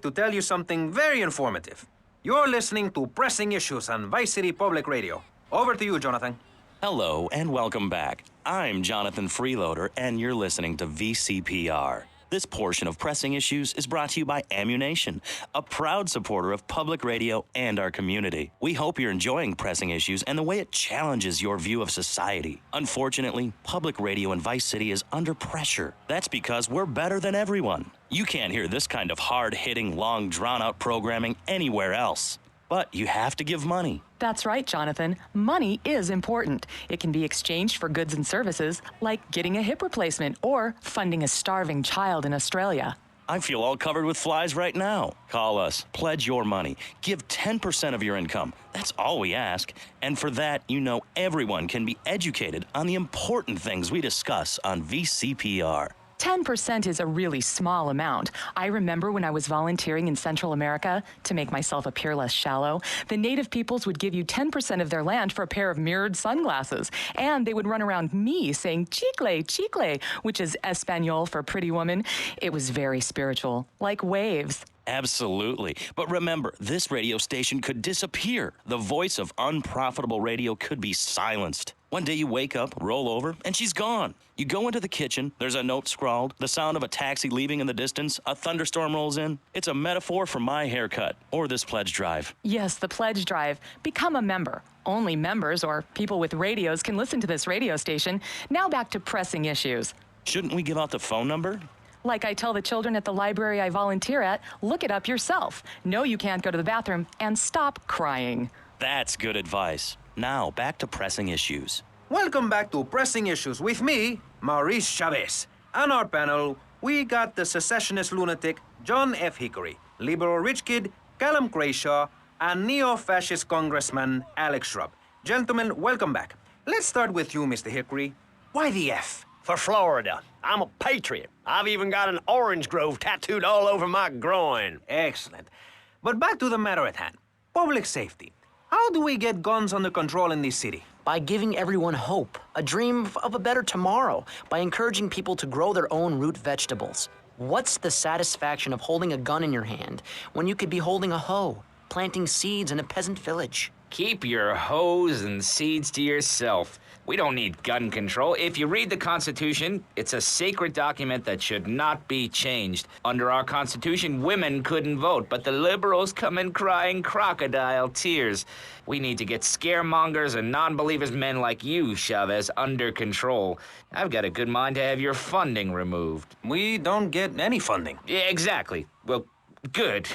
to tell you something very informative. You're listening to Pressing Issues on Vice City Public Radio. Over to you, Jonathan. Hello and welcome back. I'm Jonathan Freeloader and you're listening to VCPR. This portion of Pressing Issues is brought to you by Ammu-Nation, a proud supporter of public radio and our community. We hope you're enjoying Pressing Issues and the way it challenges your view of society. Unfortunately, public radio in Vice City is under pressure. That's because we're better than everyone. You can't hear this kind of hard-hitting, long, drawn-out programming anywhere else. But you have to give money. That's right, Jonathan. Money is important. It can be exchanged for goods and services, like getting a hip replacement or funding a starving child in Australia. I feel all covered with flies right now. Call us, pledge your money, give 10% of your income. That's all we ask. And for that, you know everyone can be educated on the important things we discuss on VCPR. 10% is a really small amount. I remember when I was volunteering in Central America, to make myself appear less shallow, the native peoples would give you 10% of their land for a pair of mirrored sunglasses. And they would run around me saying, chicle, chicle, which is Espanol for pretty woman. It was very spiritual, like waves. Absolutely. But remember, this radio station could disappear. The voice of unprofitable radio could be silenced. One day you wake up, roll over, and she's gone. You go into the kitchen, there's a note scrawled, the sound of a taxi leaving in the distance, a thunderstorm rolls in. It's a metaphor for my haircut or this pledge drive. Yes, the pledge drive. Become a member. Only members or people with radios can listen to this radio station. Now back to Pressing Issues. Shouldn't we give out the phone number? Like I tell the children at the library I volunteer at, look it up yourself. No, you can't go to the bathroom, and stop crying. That's good advice. Now, back to Pressing Issues. Welcome back to Pressing Issues with me, Maurice Chavez. On our panel, we got the secessionist lunatic John F. Hickory, liberal rich kid Callum Crayshaw, and neo-fascist Congressman Alex Shrub. Gentlemen, welcome back. Let's start with you, Mr. Hickory. Why the F? For Florida. I'm a patriot. I've even got an orange grove tattooed all over my groin. Excellent. But back to the matter at hand. Public safety. How do we get guns under control in this city? By giving everyone hope, a dream of a better tomorrow, by encouraging people to grow their own root vegetables. What's the satisfaction of holding a gun in your hand when you could be holding a hoe, planting seeds in a peasant village? Keep your hoes and seeds to yourself. We don't need gun control. If you read the Constitution, it's a sacred document that should not be changed. Under our Constitution, women couldn't vote, but the liberals come in crying crocodile tears. We need to get scaremongers and non-believers men like you, Chavez, under control. I've got a good mind to have your funding removed. We don't get any funding. Yeah, exactly. Well, good.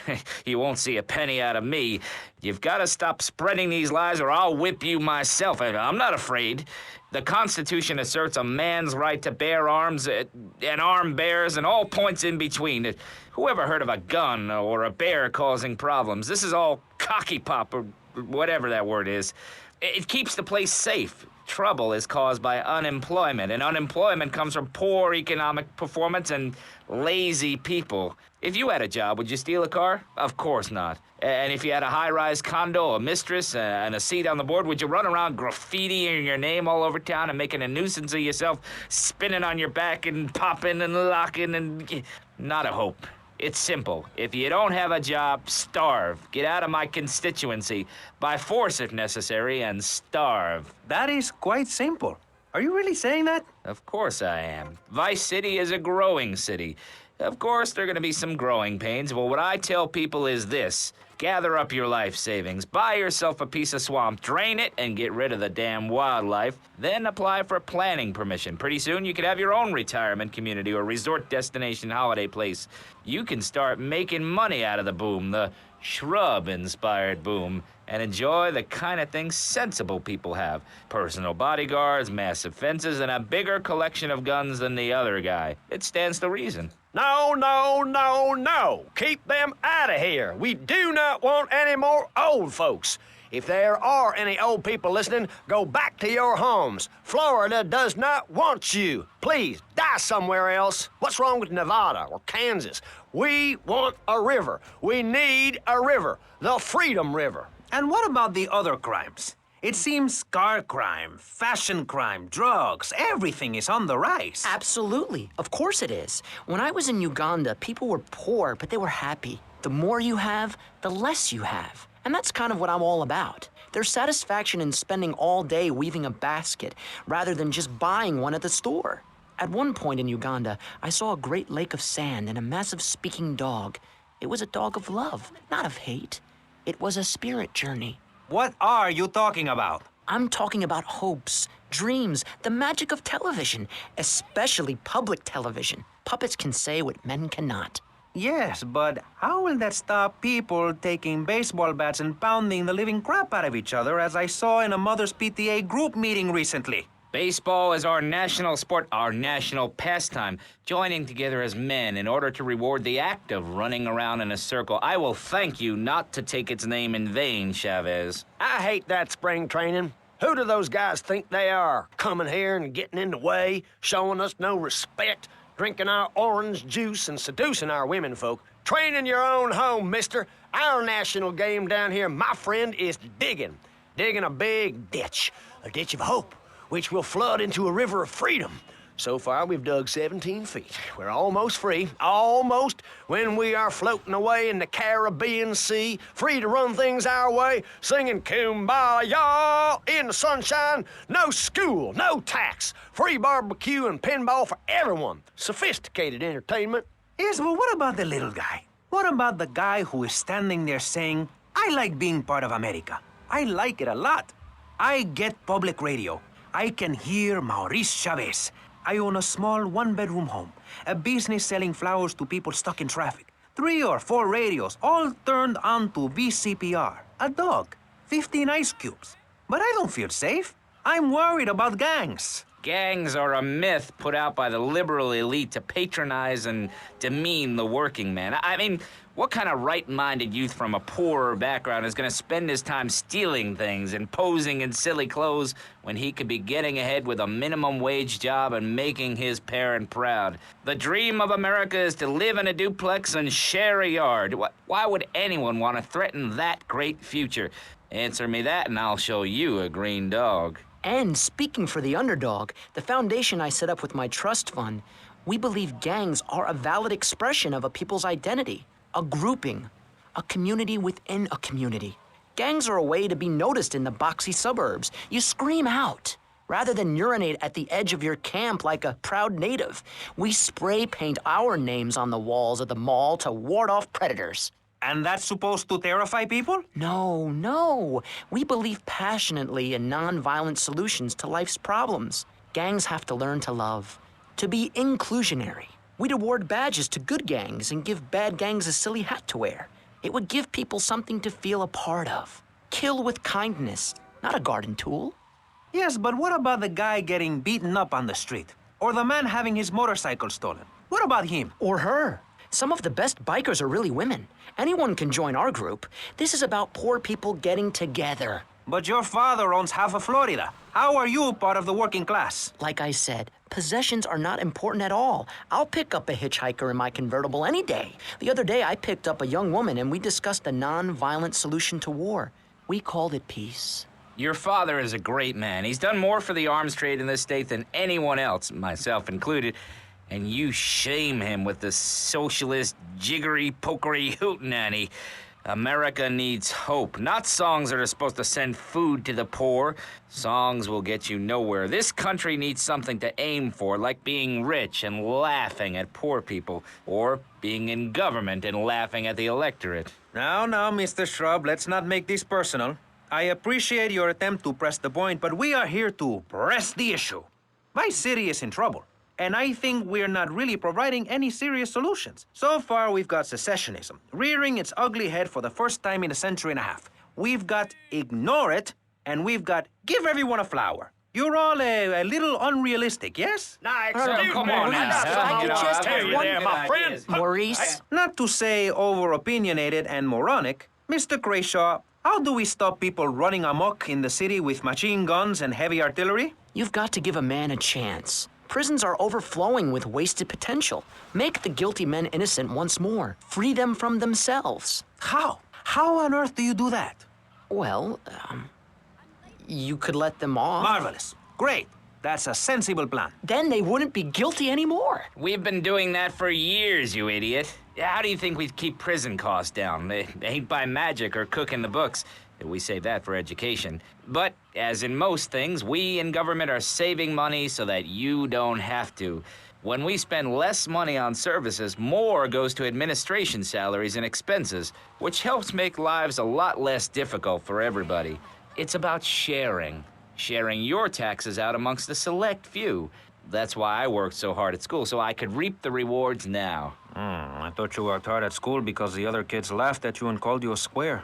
You won't see a penny out of me. You've got to stop spreading these lies or I'll whip you myself. I'm not afraid. The Constitution asserts a man's right to bear arms and arm bears and all points in between. Who ever heard of a gun or a bear causing problems? This is all cocky pop or whatever that word is. It keeps the place safe. Trouble is caused by unemployment, and unemployment comes from poor economic performance and lazy people. If you had a job, would you steal a car? Of course not. And if you had a high-rise condo, a mistress, and a seat on the board, would you run around graffitiing your name all over town and making a nuisance of yourself, spinning on your back and popping and locking and... Not a hope. It's simple. If you don't have a job, starve. Get out of my constituency, by force if necessary, and starve. That is quite simple. Are you really saying that? Of course I am. Vice City is a growing city. Of course, there are going to be some growing pains, but what I tell people is this. Gather up your life savings, buy yourself a piece of swamp, drain it, and get rid of the damn wildlife. Then apply for planning permission. Pretty soon, you could have your own retirement community or resort destination holiday place. You can start making money out of the boom, the shrub-inspired boom, and enjoy the kind of things sensible people have. Personal bodyguards, massive fences, and a bigger collection of guns than the other guy. It stands to reason. No, no, no, no. Keep them out of here. We do not want any more old folks. If there are any old people listening, go back to your homes. Florida does not want you. Please, die somewhere else. What's wrong with Nevada or Kansas? We want a river. We need a river. The Freedom River. And what about the other crimes? It seems car crime, fashion crime, drugs, everything is on the rise. Absolutely. Of course it is. When I was in Uganda, people were poor, but they were happy. The more you have, the less you have. And that's kind of what I'm all about. There's satisfaction in spending all day weaving a basket rather than just buying one at the store. At one point in Uganda, I saw a great lake of sand and a massive speaking dog. It was a dog of love, not of hate. It was a spirit journey. What are you talking about? I'm talking about hopes, dreams, the magic of television, especially public television. Puppets can say what men cannot. Yes, but how will that stop people taking baseball bats and pounding the living crap out of each other, as I saw in a Mother's PTA group meeting recently? Baseball is our national sport, our national pastime, joining together as men in order to reward the act of running around in a circle. I will thank you not to take its name in vain, Chavez. I hate that spring training. Who do those guys think they are? Coming here and getting in the way, showing us no respect, drinking our orange juice and seducing our women folk. Train in your own home, mister. Our national game down here, my friend, is digging. Digging a big ditch, a ditch of hope, which will flood into a river of freedom. So far, we've dug 17 feet. We're almost free, almost, when we are floating away in the Caribbean Sea, free to run things our way, singing Kumbaya in the sunshine. No school, no tax, free barbecue and pinball for everyone. Sophisticated entertainment. Yes, but what about the little guy? What about the guy who is standing there saying, I like being part of America. I like it a lot. I get public radio. I can hear Maurice Chavez. I own a small one-bedroom home, a business selling flowers to people stuck in traffic. 3 or 4 radios, all turned on to VCPR. A dog, 15 ice cubes. But I don't feel safe. I'm worried about gangs. Gangs are a myth put out by the liberal elite to patronize and demean the working man. I mean, what kind of right-minded youth from a poorer background is going to spend his time stealing things and posing in silly clothes when he could be getting ahead with a minimum wage job and making his parent proud? The dream of America is to live in a duplex and share a yard. Why would anyone want to threaten that great future? Answer me that and I'll show you a green dog. And speaking for the underdog, the foundation I set up with my trust fund, we believe gangs are a valid expression of a people's identity, a grouping, a community within a community. Gangs are a way to be noticed in the boxy suburbs. You scream out. Rather than urinate at the edge of your camp like a proud native, we spray paint our names on the walls of the mall to ward off predators. And that's supposed to terrify people? No. We believe passionately in non-violent solutions to life's problems. Gangs have to learn to love, to be inclusionary. We'd award badges to good gangs and give bad gangs a silly hat to wear. It would give people something to feel a part of. Kill with kindness, not a garden tool. Yes, but what about the guy getting beaten up on the street? Or the man having his motorcycle stolen? What about him? Or her. Some of the best bikers are really women. Anyone can join our group. This is about poor people getting together. But your father owns half of Florida. How are you part of the working class? Like I said, possessions are not important at all. I'll pick up a hitchhiker in my convertible any day. The other day, I picked up a young woman and we discussed a non-violent solution to war. We called it peace. Your father is a great man. He's done more for the arms trade in this state than anyone else, myself included. And you shame him with the socialist, jiggery-pokery hootenanny. America needs hope, not songs that are supposed to send food to the poor. Songs will get you nowhere. This country needs something to aim for, like being rich and laughing at poor people, or being in government and laughing at the electorate. Now, Mr. Shrub, let's not make this personal. I appreciate your attempt to press the point, but we are here to press the issue. My city is in trouble. And I think we're not really providing any serious solutions. So far, we've got secessionism, rearing its ugly head for the first time in a century and a half. We've got ignore it, and we've got give everyone a flower. You're all a little unrealistic, yes? Now, excuse come me. on now. I You just know, have I've one got there, my good friend. ideas. Maurice? Not to say over-opinionated and moronic, Mr. Crayshaw, how do we stop people running amok in the city with machine guns and heavy artillery? You've got to give a man a chance. Prisons are overflowing with wasted potential. Make the guilty men innocent once more. Free them from themselves. How? How on earth do you do that? Well, you could let them off. Marvelous. Great. That's a sensible plan. Then they wouldn't be guilty anymore. We've been doing that for years, you idiot. How do you think we keep prison costs down? It ain't by magic or cooking the books. We save that for education. But, as in most things, we in government are saving money so that you don't have to. When we spend less money on services, more goes to administration salaries and expenses, which helps make lives a lot less difficult for everybody. It's about sharing. Sharing your taxes out amongst a select few. That's why I worked so hard at school, so I could reap the rewards now. I thought you worked hard at school because the other kids laughed at you and called you a square.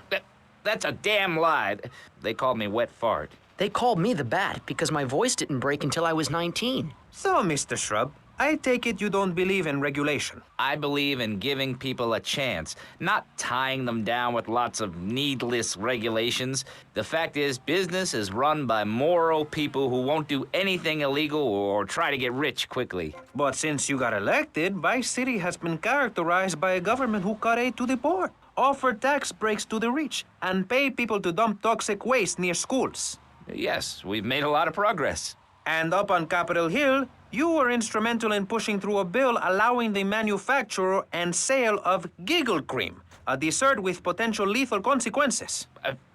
That's a damn lie. They called me wet fart. They called me the Bat because my voice didn't break until I was 19. So, Mr. Shrub, I take it you don't believe in regulation. I believe in giving people a chance, not tying them down with lots of needless regulations. The fact is, business is run by moral people who won't do anything illegal or try to get rich quickly. But since you got elected, Vice City has been characterized by a government who cut aid to the poor, offer tax breaks to the rich, and pay people to dump toxic waste near schools. Yes, we've made a lot of progress. And up on Capitol Hill, you were instrumental in pushing through a bill allowing the manufacture and sale of Giggle Cream, a dessert with potential lethal consequences.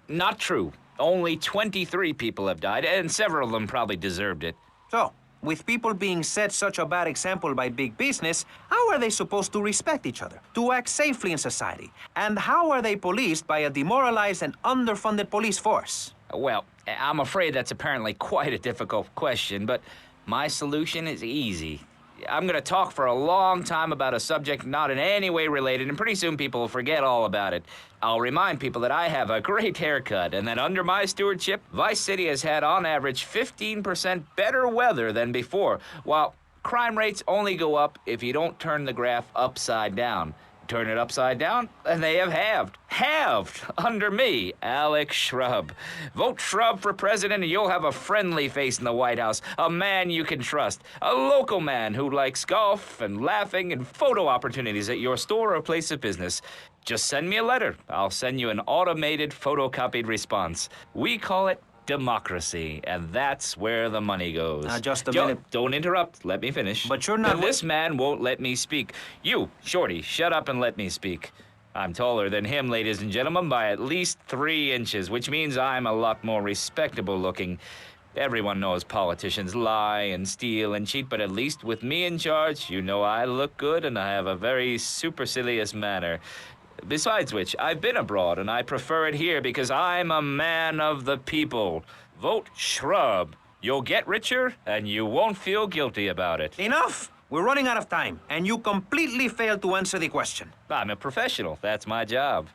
Not true. Only 23 people have died, and several of them probably deserved it. So, with people being set such a bad example by big business, how are they supposed to respect each other, to act safely in society? And how are they policed by a demoralized and underfunded police force? Well, I'm afraid that's apparently quite a difficult question, but my solution is easy. I'm going to talk for a long time about a subject not in any way related, and pretty soon people will forget all about it. I'll remind people that I have a great haircut, and that under my stewardship, Vice City has had on average 15% better weather than before, while crime rates only go up if you don't turn the graph upside down. Turn it upside down, and they have halved. Halved! Under me, Alex Shrub. Vote Shrub for president, and you'll have a friendly face in the White House. A man you can trust. A local man who likes golf and laughing and photo opportunities at your store or place of business. Just send me a letter. I'll send you an automated photocopied response. We call it democracy, and that's where the money goes. Just a minute. Don't interrupt. Let me finish. But you're not... This man won't let me speak. You, Shorty, shut up and let me speak. I'm taller than him, ladies and gentlemen, by at least 3 inches, which means I'm a lot more respectable looking. Everyone knows politicians lie and steal and cheat, but at least with me in charge, you know I look good and I have a very supercilious manner. Besides which, I've been abroad, and I prefer it here because I'm a man of the people. Vote Shrub. You'll get richer, and you won't feel guilty about it. Enough! We're running out of time, and you completely failed to answer the question. I'm a professional. That's my job.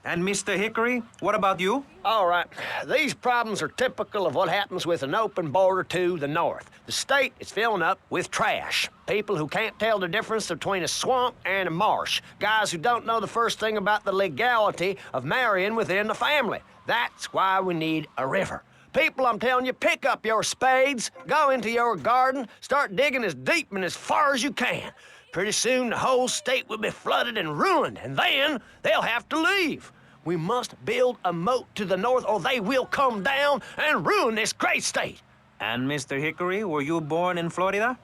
And Mr. Hickory, what about you? All right, these problems are typical of what happens with an open border to the north. The state is filling up with trash. People who can't tell the difference between a swamp and a marsh. Guys who don't know the first thing about the legality of marrying within the family. That's why we need a river. People, I'm telling you, pick up your spades, go into your garden, start digging as deep and as far as you can. Pretty soon, the whole state will be flooded and ruined, and then they'll have to leave. We must build a moat to the north, or they will come down and ruin this great state. And Mr. Hickory, were you born in Florida?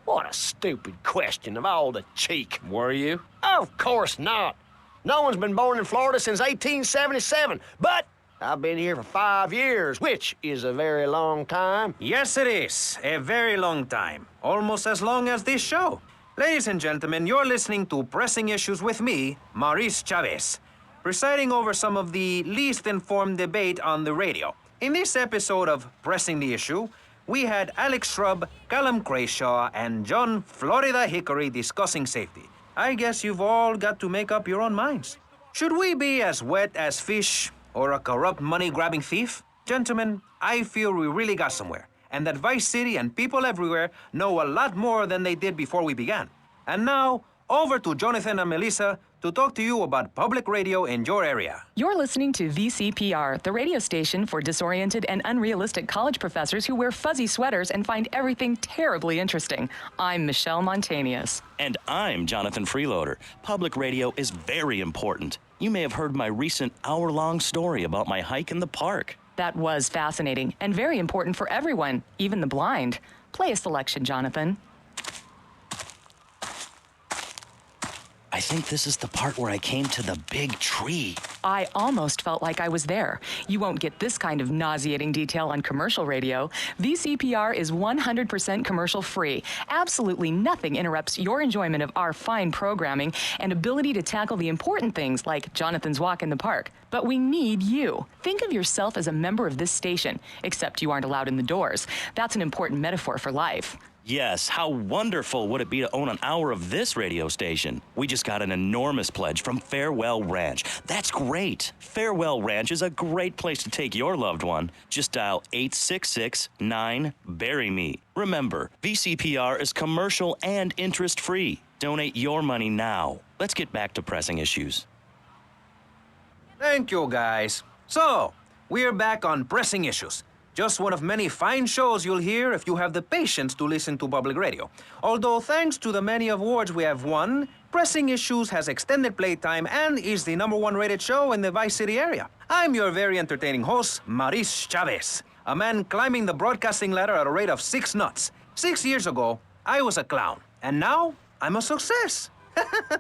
What a stupid question of all the cheek. Were you? Of course not. No one's been born in Florida since 1877, but I've been here for 5 years, which is a very long time. Yes, it is. A very long time. Almost as long as this show. Ladies and gentlemen, you're listening to Pressing Issues with me, Maurice Chavez, presiding over some of the least informed debate on the radio. In this episode of Pressing the Issue, we had Alex Shrub, Callum Crayshaw, and John Florida Hickory discussing safety. I guess you've all got to make up your own minds. Should we be as wet as fish or a corrupt money-grabbing thief? Gentlemen, I feel we really got somewhere, and that Vice City and people everywhere know a lot more than they did before we began. And now, over to Jonathan and Melissa to talk to you about public radio in your area. You're listening to VCPR, the radio station for disoriented and unrealistic college professors who wear fuzzy sweaters and find everything terribly interesting. I'm Michelle Montanius. And I'm Jonathan Freeloader. Public radio is very important. You may have heard my recent hour-long story about my hike in the park. That was fascinating and very important for everyone, even the blind. Play a selection, Jonathan. I think this is the part where I came to the big tree. I almost felt like I was there. You won't get this kind of nauseating detail on commercial radio. VCPR is 100% commercial free. Absolutely nothing interrupts your enjoyment of our fine programming and ability to tackle the important things like Jonathan's walk in the park. But we need you. Think of yourself as a member of this station, except you aren't allowed in the doors. That's an important metaphor for life. Yes, how wonderful would it be to own an hour of this radio station? We just got an enormous pledge from Farewell Ranch. That's great. Farewell Ranch is a great place to take your loved one. Just dial 866-9-BURY-ME. Remember, VCPR is commercial and interest-free. Donate your money now. Let's get back to pressing issues. Thank you, guys. So, we're back on Pressing Issues. Just one of many fine shows you'll hear if you have the patience to listen to public radio. Although thanks to the many awards we have won, Pressing Issues has extended playtime and is the #1 rated show in the Vice City area. I'm your very entertaining host, Maurice Chavez, a man climbing the broadcasting ladder at a rate of 6 knots. 6 years ago, I was a clown, and now I'm a success.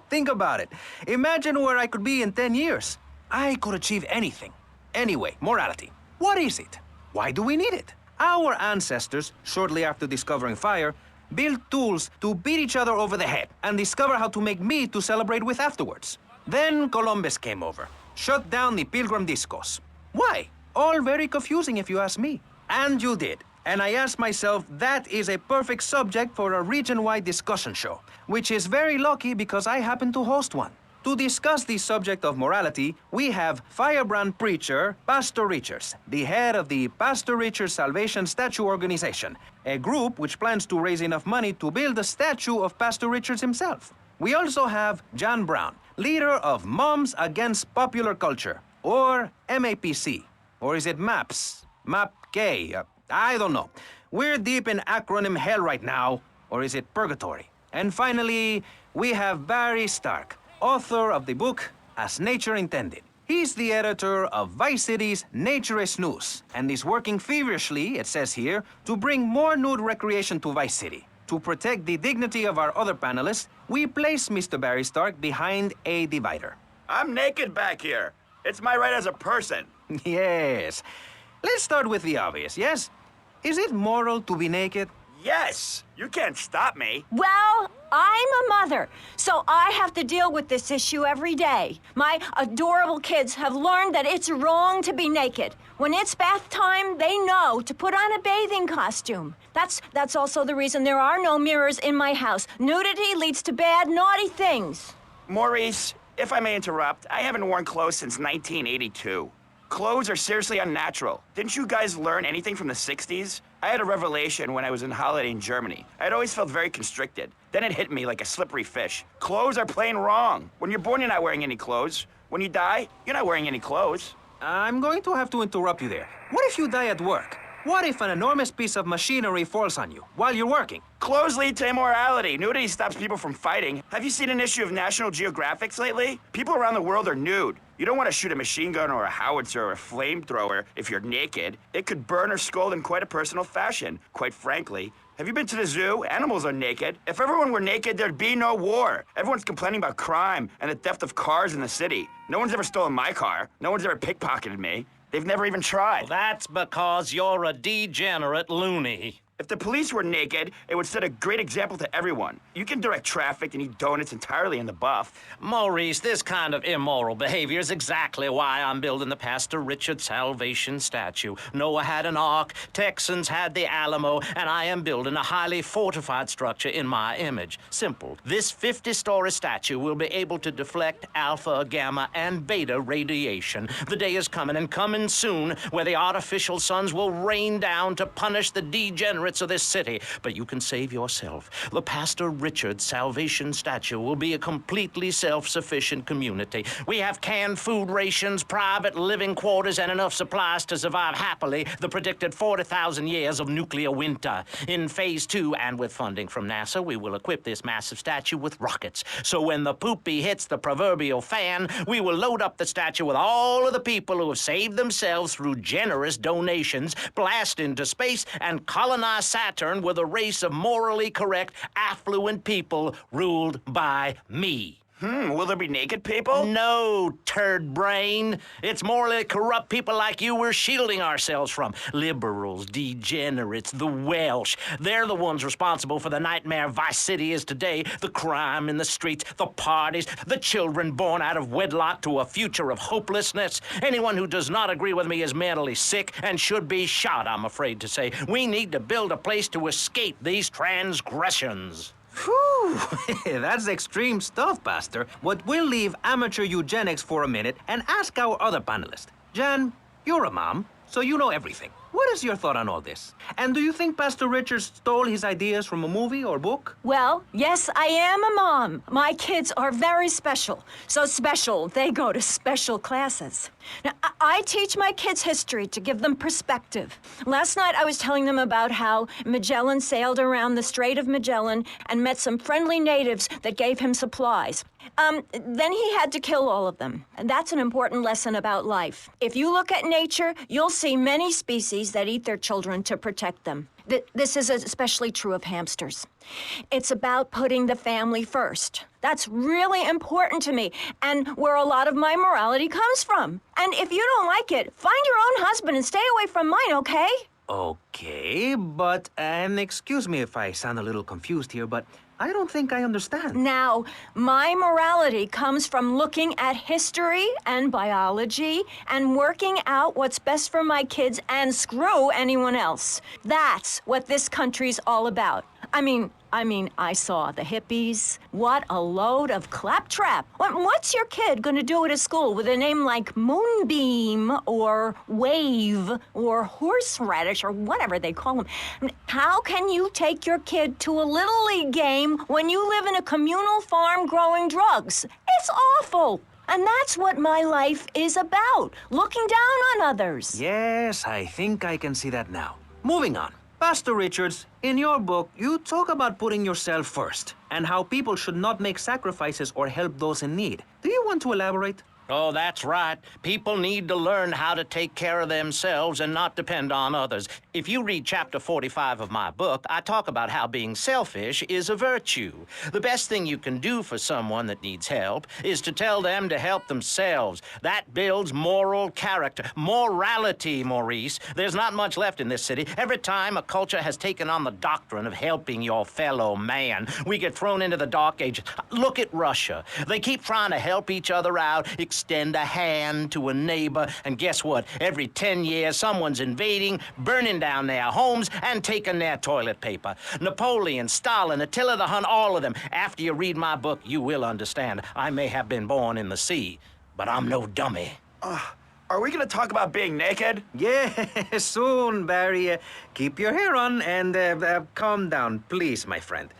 Think about it. Imagine where I could be in 10 years. I could achieve anything. Anyway, morality. What is it? Why do we need it? Our ancestors, shortly after discovering fire, built tools to beat each other over the head and discover how to make meat to celebrate with afterwards. Then Columbus came over, shut down the Pilgrim discos. Why? All very confusing if you ask me. And you did. And I asked myself, that is a perfect subject for a region-wide discussion show, which is very lucky because I happen to host one. To discuss the subject of morality, we have firebrand preacher Pastor Richards, the head of the Pastor Richards Salvation Statue Organization, a group which plans to raise enough money to build a statue of Pastor Richards himself. We also have John Brown, leader of Moms Against Popular Culture, or MAPC. Or is it MAPS? MAPK? I don't know. We're deep in acronym hell right now, or is it purgatory? And finally, we have Barry Stark, author of the book As Nature Intended. He's the editor of Vice City's Naturist News and is working feverishly, it says here, to bring more nude recreation to Vice City. To protect the dignity of our other panelists, we place Mr. Barry Stark behind a divider. I'm naked back here. It's my right as a person. Yes. Let's start with the obvious, yes? Is it moral to be naked? Yes, you can't stop me. Well, I'm a mother, so I have to deal with this issue every day. My adorable kids have learned that it's wrong to be naked. When it's bath time, they know to put on a bathing costume. That's also the reason there are no mirrors in my house. Nudity leads to bad, naughty things. Maurice, if I may interrupt, I haven't worn clothes since 1982. Clothes are seriously unnatural. Didn't you guys learn anything from the 60s? I had a revelation when I was on holiday in Germany. I'd always felt very constricted. Then it hit me like a slippery fish. Clothes are plain wrong. When you're born, you're not wearing any clothes. When you die, you're not wearing any clothes. I'm going to have to interrupt you there. What if you die at work? What if an enormous piece of machinery falls on you while you're working? Clothes lead to immorality. Nudity stops people from fighting. Have you seen an issue of National Geographic lately? People around the world are nude. You don't want to shoot a machine gun or a howitzer or a flamethrower if you're naked. It could burn or scald in quite a personal fashion, quite frankly. Have you been to the zoo? Animals are naked. If everyone were naked, there'd be no war. Everyone's complaining about crime and the theft of cars in the city. No one's ever stolen my car. No one's ever pickpocketed me. They've never even tried. That's because you're a degenerate loony. If the police were naked, it would set a great example to everyone. You can direct traffic and eat donuts entirely in the buff. Maurice, this kind of immoral behavior is exactly why I'm building the Pastor Richard Salvation statue. Noah had an ark, Texans had the Alamo, and I am building a highly fortified structure in my image. Simple. This 50-story statue will be able to deflect alpha, gamma, and beta radiation. The day is coming, and coming soon, where the artificial suns will rain down to punish the degenerate degenerates of this city, but you can save yourself. The Pastor Richard Salvation Statue will be a completely self-sufficient community. We have canned food rations, private living quarters, and enough supplies to survive happily the predicted 40,000 years of nuclear winter. In phase 2, and with funding from NASA, we will equip this massive statue with rockets. So when the poopy hits the proverbial fan, we will load up the statue with all of the people who have saved themselves through generous donations, blast into space, and colonize Saturn with a race of morally correct, affluent people ruled by me. Will there be naked people? No, turd brain. It's morally corrupt people like you we're shielding ourselves from. Liberals, degenerates, the Welsh. They're the ones responsible for the nightmare Vice City is today. The crime in the streets, the parties, the children born out of wedlock to a future of hopelessness. Anyone who does not agree with me is mentally sick and should be shot, I'm afraid to say. We need to build a place to escape these transgressions. Whew, that's extreme stuff, Pastor. But we'll leave amateur eugenics for a minute and ask our other panelist. Jan, you're a mom, so you know everything. What is your thought on all this? And do you think Pastor Richard stole his ideas from a movie or book? Well, yes, I am a mom. My kids are very special. So special, they go to special classes. Now, I teach my kids history to give them perspective. Last night, I was telling them about how Magellan sailed around the Strait of Magellan and met some friendly natives that gave him supplies. Then he had to kill all of them. And that's an important lesson about life. If you look at nature, you'll see many species that eat their children to protect them. This is especially true of hamsters. It's about putting the family first. That's really important to me, and where a lot of my morality comes from. And if you don't like it, find your own husband and stay away from mine, okay? Okay, but, and excuse me if I sound a little confused here, but I don't think I understand. Now, my morality comes from looking at history and biology and working out what's best for my kids and screw anyone else. That's what this country's all about. I mean, I saw the hippies. What a load of claptrap. What's your kid gonna do at a school with a name like Moonbeam or Wave or Horseradish or whatever they call them? How can you take your kid to a Little League game when you live in a communal farm growing drugs? It's awful. And that's what my life is about, looking down on others. Yes, I think I can see that now. Moving on. Pastor Richards, in your book, you talk about putting yourself first and how people should not make sacrifices or help those in need. Do you want to elaborate? Oh, that's right. People need to learn how to take care of themselves and not depend on others. If you read chapter 45 of my book, I talk about how being selfish is a virtue. The best thing you can do for someone that needs help is to tell them to help themselves. That builds moral character. Morality, Maurice. There's not much left in this city. Every time a culture has taken on the doctrine of helping your fellow man, we get thrown into the dark ages. Look at Russia. They keep trying to help each other out, extend a hand to a neighbor, and guess what? Every 10 years, someone's invading, burning down their homes, and taking their toilet paper. Napoleon, Stalin, Attila the Hun, all of them. After you read my book, you will understand. I may have been born in the sea, but I'm no dummy. Are we gonna talk about being naked? Yeah, soon, Barry. Keep your hair on and calm down, please, my friend.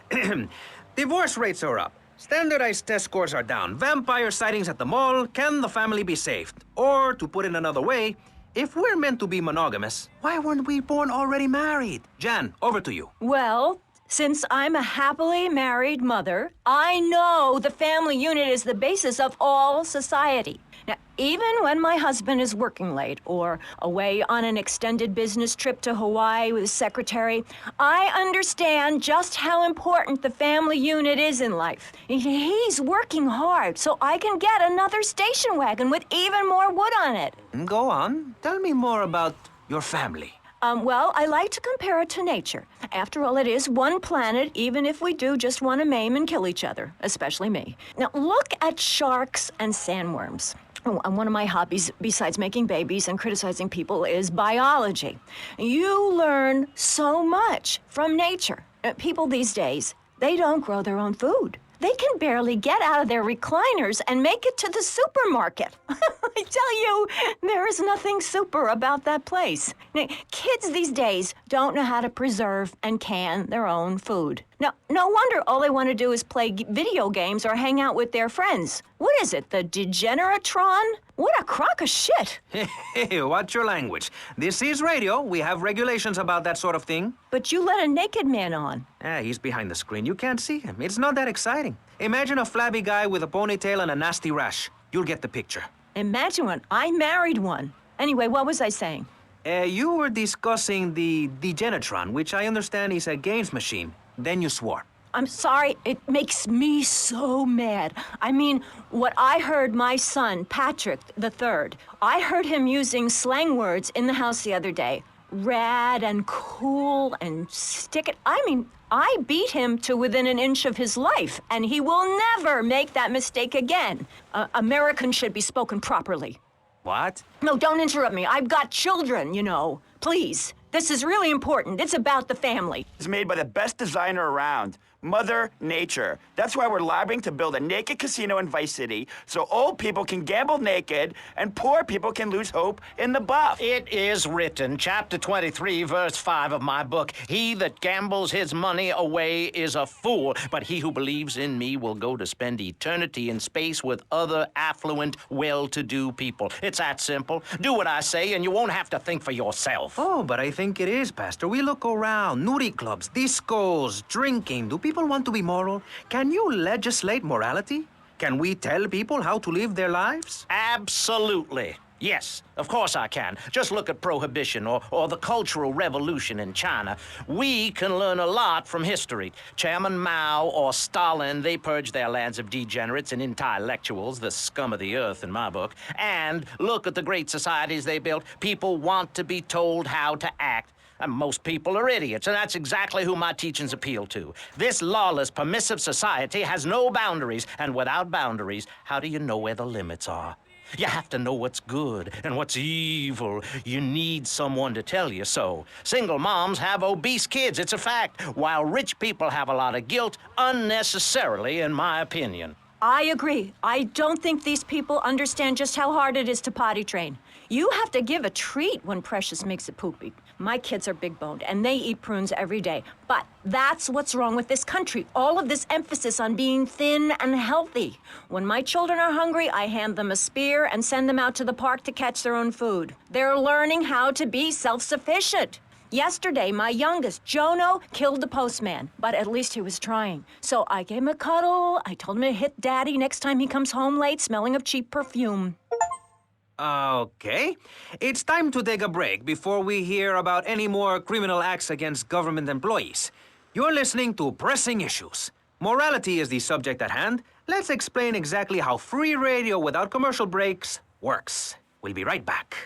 Divorce rates are up. Standardized test scores are down. Vampire sightings at the mall. Can the family be saved? Or, to put it another way, if we're meant to be monogamous, why weren't we born already married? Jan, over to you. Well, since I'm a happily married mother, I know the family unit is the basis of all society. Now, even when my husband is working late or away on an extended business trip to Hawaii with his secretary, I understand just how important the family unit is in life. He's working hard so I can get another station wagon with even more wood on it. Go on. Tell me more about your family. Well, I like to compare it to nature. After all, it is one planet, even if we do just want to maim and kill each other, especially me. Now, look at sharks and sandworms. Oh, and one of my hobbies, besides making babies and criticizing people, is biology. You learn so much from nature. People these days, they don't grow their own food. They can barely get out of their recliners and make it to the supermarket. I tell you, there is nothing super about that place. Kids these days don't know how to preserve and can their own food. No wonder all they want to do is play video games or hang out with their friends. What is it, the Degeneratron? What a crock of shit. Hey, watch your language. This is radio. We have regulations about that sort of thing. But you let a naked man on. He's behind the screen. You can't see him. It's not that exciting. Imagine a flabby guy with a ponytail and a nasty rash. You'll get the picture. Imagine one. I married one. Anyway, what was I saying? You were discussing the Degenatron, which I understand is a games machine. Then you swore. I'm sorry, it makes me so mad. I mean, what I heard my son, Patrick III, I heard him using slang words in the house the other day. Rad and cool and stick it. I mean, I beat him to within an inch of his life, and he will never make that mistake again. Americans should be spoken properly. What? No, don't interrupt me. I've got children, you know. Please. This is really important. It's about the family. It's made by the best designer around, Mother Nature. That's why we're lobbying to build a naked casino in Vice City so old people can gamble naked and poor people can lose hope in the buff. It is written, chapter 23, verse 5 of my book, "He that gambles his money away is a fool, but he who believes in me will go to spend eternity in space with other affluent, well-to-do people." It's that simple. Do what I say and you won't have to think for yourself. Oh, but I think it is, Pastor. We look around. Nudie clubs, discos, drinking. Do people want to be moral? Can you legislate morality? Can we tell people how to live their lives? Absolutely. Yes, of course I can. Just look at Prohibition or the Cultural Revolution in China. We can learn a lot from history. Chairman Mao or Stalin, they purged their lands of degenerates and intellectuals, the scum of the earth in my book. And look at the great societies they built. People want to be told how to act. And most people are idiots, and that's exactly who my teachings appeal to. This lawless, permissive society has no boundaries, and without boundaries, how do you know where the limits are? You have to know what's good and what's evil. You need someone to tell you so. Single moms have obese kids, it's a fact, while rich people have a lot of guilt, unnecessarily, in my opinion. I agree. I don't think these people understand just how hard it is to potty train. You have to give a treat when Precious makes it poopy. My kids are big-boned, and they eat prunes every day. But that's what's wrong with this country. All of this emphasis on being thin and healthy. When my children are hungry, I hand them a spear and send them out to the park to catch their own food. They're learning how to be self-sufficient. Yesterday, my youngest, Jono, killed the postman, but at least he was trying. So I gave him a cuddle. I told him to hit Daddy next time he comes home late, smelling of cheap perfume. Okay. It's time to take a break before we hear about any more criminal acts against government employees. You're listening to Pressing Issues. Morality is the subject at hand. Let's explain exactly how free radio without commercial breaks works. We'll be right back.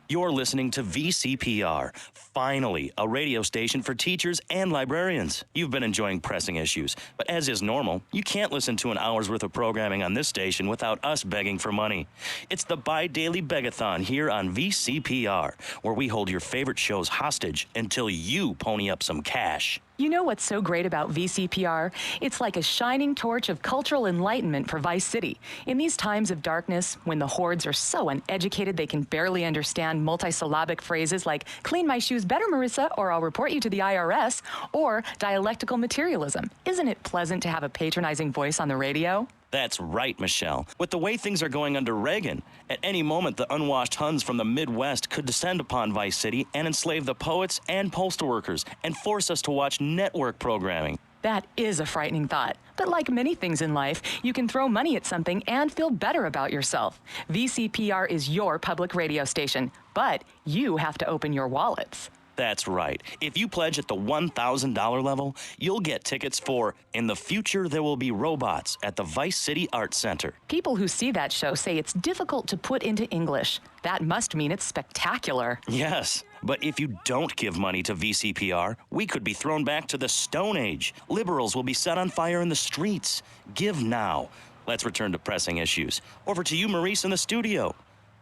You're listening to VCPR, finally a radio station for teachers and librarians. You've been enjoying Pressing Issues, but as is normal, you can't listen to an hour's worth of programming on this station without us begging for money. It's the bi-daily begathon here on VCPR, where we hold your favorite shows hostage until you pony up some cash. You know what's so great about VCPR? It's like a shining torch of cultural enlightenment for Vice City. In these times of darkness, when the hordes are so uneducated they can barely understand multisyllabic phrases like, "Clean my shoes better, Marissa," or "I'll report you to the IRS," or dialectical materialism. Isn't it pleasant to have a patronizing voice on the radio? That's right, Michelle. With the way things are going under Reagan, at any moment the unwashed Huns from the Midwest could descend upon Vice City and enslave the poets and postal workers and force us to watch network programming. That is a frightening thought. But like many things in life, you can throw money at something and feel better about yourself. VCPR is your public radio station, but you have to open your wallets. That's right. If you pledge at the $1,000 level, you'll get tickets for In the Future There Will Be Robots at the Vice City Arts Center. People who see that show say it's difficult to put into English. That must mean it's spectacular. Yes, but if you don't give money to VCPR, we could be thrown back to the Stone Age. Liberals will be set on fire in the streets. Give now. Let's return to Pressing Issues. Over to you, Maurice, in the studio.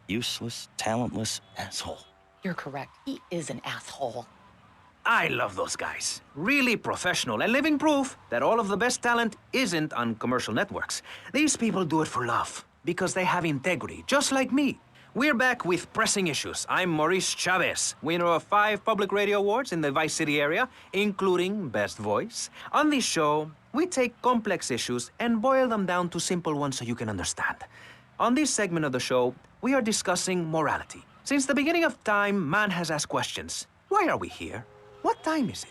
Useless, talentless asshole. You're correct. He is an asshole. I love those guys. Really professional and living proof that all of the best talent isn't on commercial networks. These people do it for love, because they have integrity, just like me. We're back with Pressing Issues. I'm Maurice Chavez, winner of 5 public radio awards in the Vice City area, including Best Voice. On this show, we take complex issues and boil them down to simple ones so you can understand. On this segment of the show, we are discussing morality. Since the beginning of time, man has asked questions. Why are we here? What time is it?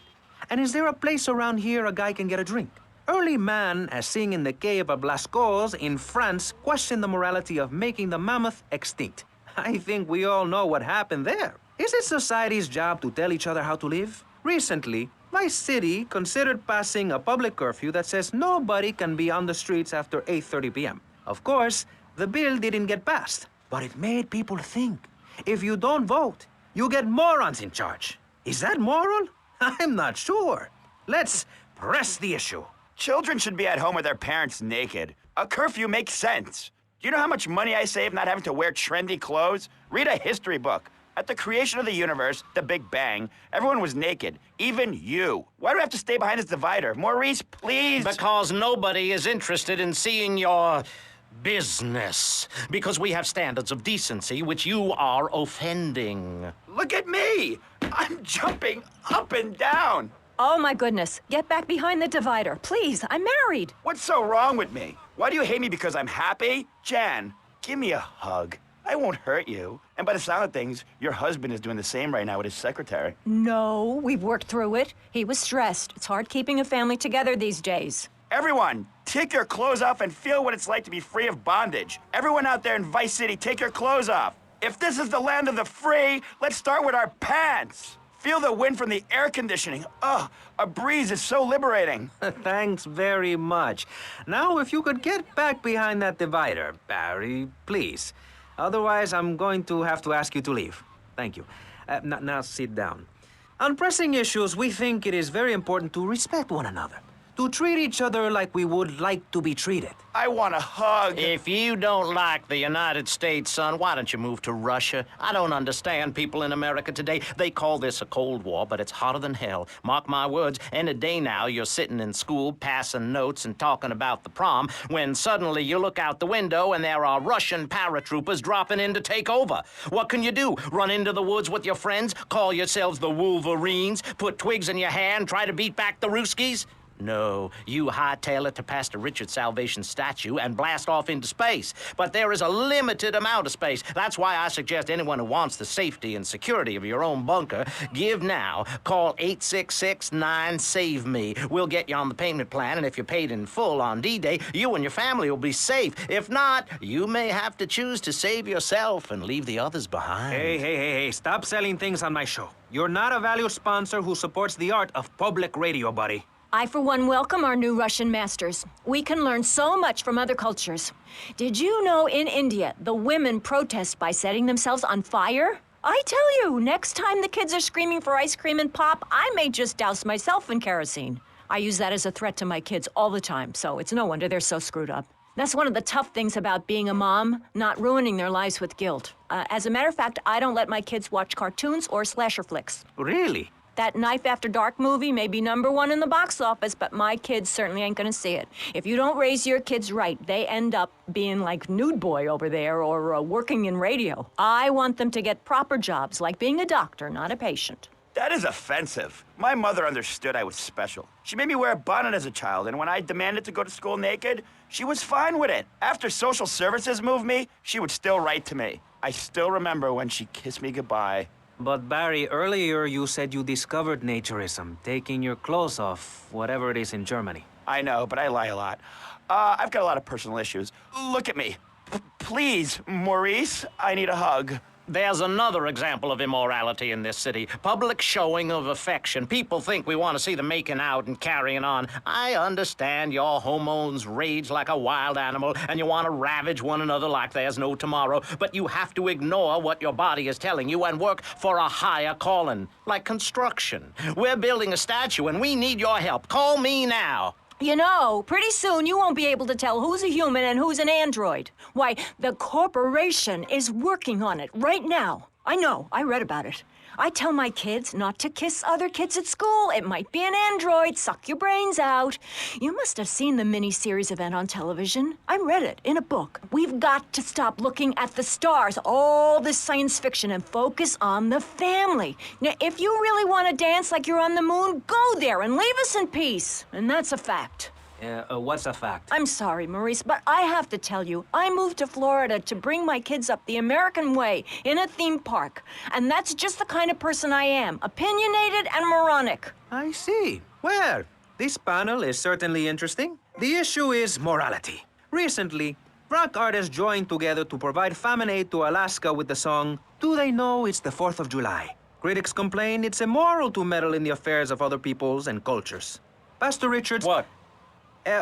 And is there a place around here a guy can get a drink? Early man, as seen in the cave of Lascaux in France, questioned the morality of making the mammoth extinct. I think we all know what happened there. Is it society's job to tell each other how to live? Recently, Vice City considered passing a public curfew that says nobody can be on the streets after 8:30 p.m. Of course, the bill didn't get passed, but it made people think. If you don't vote, you get morons in charge. Is that moral? I'm not sure. Let's press the issue. Children should be at home with their parents naked. A curfew makes sense. Do you know how much money I save not having to wear trendy clothes? Read a history book. At the creation of the universe, the Big Bang, everyone was naked, even you. Why do we have to stay behind this divider? Maurice, please. Because nobody is interested in seeing your business. Because we have standards of decency which you are offending. Look at me. I'm jumping up and down. Oh, my goodness. Get back behind the divider. Please, I'm married. What's so wrong with me? Why do you hate me because I'm happy? Jan, give me a hug. I won't hurt you. And by the sound of things, your husband is doing the same right now with his secretary. No, we've worked through it. He was stressed. It's hard keeping a family together these days. Everyone, take your clothes off and feel what it's like to be free of bondage. Everyone out there in Vice City, take your clothes off. If this is the land of the free, let's start with our pants. Feel the wind from the air conditioning. Ugh, a breeze is so liberating. Thanks very much. Now, if you could get back behind that divider, Barry, please. Otherwise, I'm going to have to ask you to leave. Thank you. Now sit down. On pressing issues, we think it is very important to respect one another, to treat each other like we would like to be treated. I want a hug. If you don't like the United States, son, why don't you move to Russia? I don't understand people in America today. They call this a Cold War, but it's hotter than hell. Mark my words, any day now you're sitting in school passing notes and talking about the prom when suddenly you look out the window and there are Russian paratroopers dropping in to take over. What can you do? Run into the woods with your friends? Call yourselves the Wolverines? Put twigs in your hair and try to beat back the Ruskies? No, you hightail it to Pastor Richard's Salvation statue and blast off into space. But there is a limited amount of space. That's why I suggest anyone who wants the safety and security of your own bunker, give now. Call 866-9-SAVE-ME. We'll get you on the payment plan, and if you're paid in full on D-Day, you and your family will be safe. If not, you may have to choose to save yourself and leave the others behind. Hey, stop selling things on my show. You're not a valued sponsor who supports the art of public radio, buddy. I, for one, welcome our new Russian masters. We can learn so much from other cultures. Did you know in India, the women protest by setting themselves on fire? I tell you, next time the kids are screaming for ice cream and pop, I may just douse myself in kerosene. I use that as a threat to my kids all the time, so it's no wonder they're so screwed up. That's one of the tough things about being a mom, not ruining their lives with guilt. As a matter of fact, I don't let my kids watch cartoons or slasher flicks. Really? That Knife After Dark movie may be #1 in the box office, but my kids certainly ain't gonna see it. If you don't raise your kids right, they end up being like Nude Boy over there or working in radio. I want them to get proper jobs, like being a doctor, not a patient. That is offensive. My mother understood I was special. She made me wear a bonnet as a child, and when I demanded to go to school naked, she was fine with it. After social services moved me, she would still write to me. I still remember when she kissed me goodbye. But Barry, earlier you said you discovered naturism, taking your clothes off, whatever it is in Germany. I know, but I lie a lot. I've got a lot of personal issues. Look at me. Please, Maurice, I need a hug. There's another example of immorality in this city. Public showing of affection. People think we want to see them making out and carrying on. I understand your hormones rage like a wild animal and you want to ravage one another like there's no tomorrow, but you have to ignore what your body is telling you and work for a higher calling, like construction. We're building a statue and we need your help. Call me now. You know, pretty soon you won't be able to tell who's a human and who's an android. Why, the corporation is working on it right now. I know. I read about it. I tell my kids not to kiss other kids at school. It might be an android. Suck your brains out. You must have seen the mini-series event on television. I read it in a book. We've got to stop looking at the stars, all this science fiction, and focus on the family. Now, if you really want to dance like you're on the moon, go there and leave us in peace. And that's a fact. What's a fact? I'm sorry, Maurice, but I have to tell you, I moved to Florida to bring my kids up the American way in a theme park. And that's just the kind of person I am, opinionated and moronic. I see. Well, this panel is certainly interesting. The issue is morality. Recently, rock artists joined together to provide famine aid to Alaska with the song, Do They Know It's the 4th of July? Critics complain it's immoral to meddle in the affairs of other peoples and cultures. Pastor Richards... What?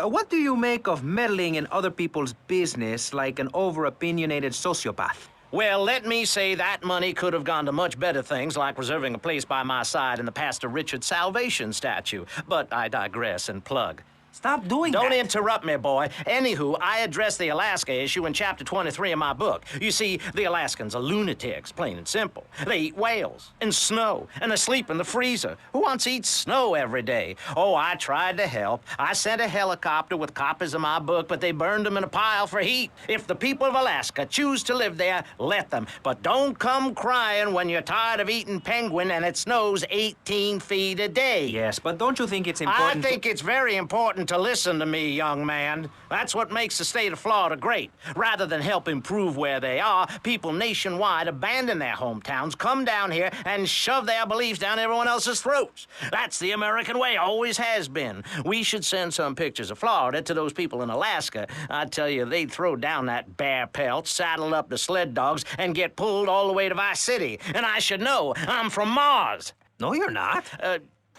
What do you make of meddling in other people's business like an over-opinionated sociopath? Well, let me say that money could have gone to much better things, like reserving a place by my side in the Pastor Richard Salvation statue. But I digress and plug. Stop doing that. Don't interrupt me, boy. Anywho, I address the Alaska issue in chapter 23 of my book. You see, the Alaskans are lunatics, plain and simple. They eat whales and snow, and they sleep in the freezer. Who wants to eat snow every day? Oh, I tried to help. I sent a helicopter with copies of my book, but they burned them in a pile for heat. If the people of Alaska choose to live there, let them. But don't come crying when you're tired of eating penguin and it snows 18 feet a day. Yes, but don't you think it's important I think it's very important to listen to me, young man. That's what makes the state of Florida great. Rather than help improve where they are, people nationwide abandon their hometowns, come down here, and shove their beliefs down everyone else's throats. That's the American way, always has been. We should send some pictures of Florida to those people in Alaska. I tell you, they'd throw down that bear pelt, saddle up the sled dogs, and get pulled all the way to Vice City. And I should know, I'm from Mars. No, you're not.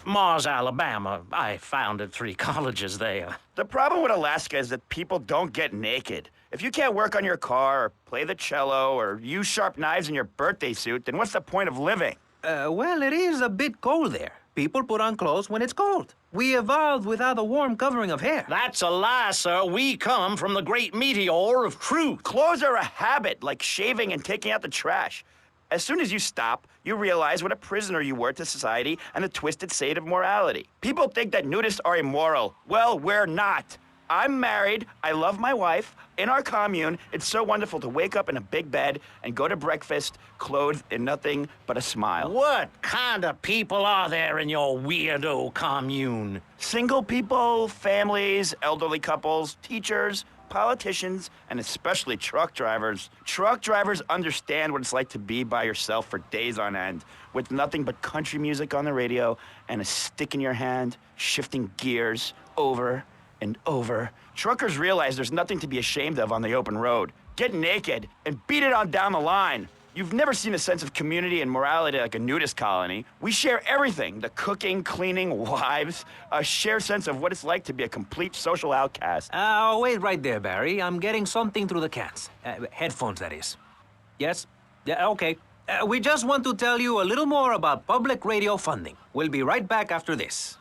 Mars, Alabama. I founded 3 colleges there. The problem with Alaska is that people don't get naked. If you can't work on your car, or play the cello, or use sharp knives in your birthday suit, then what's the point of living? Well, it is a bit cold there. People put on clothes when it's cold. We evolved without a warm covering of hair. That's a lie, sir. We come from the great meteor of truth. Clothes are a habit, like shaving and taking out the trash. As soon as you stop, you realize what a prisoner you were to society and the twisted state of morality. People think that nudists are immoral. Well, we're not. I'm married, I love my wife. In our commune, it's so wonderful to wake up in a big bed and go to breakfast clothed in nothing but a smile. What kind of people are there in your weirdo commune? Single people, families, elderly couples, teachers, politicians, and especially truck drivers. Truck drivers understand what it's like to be by yourself for days on end, with nothing but country music on the radio and a stick in your hand, shifting gears over and over. Truckers realize there's nothing to be ashamed of on the open road. Get naked and beat it on down the line. You've never seen a sense of community and morality like a nudist colony. We share everything, the cooking, cleaning, wives, a shared sense of what it's like to be a complete social outcast. Wait right there, Barry. I'm getting something through the cans. Headphones, that is. Yes? Yeah, okay. We just want to tell you a little more about public radio funding. We'll be right back after this.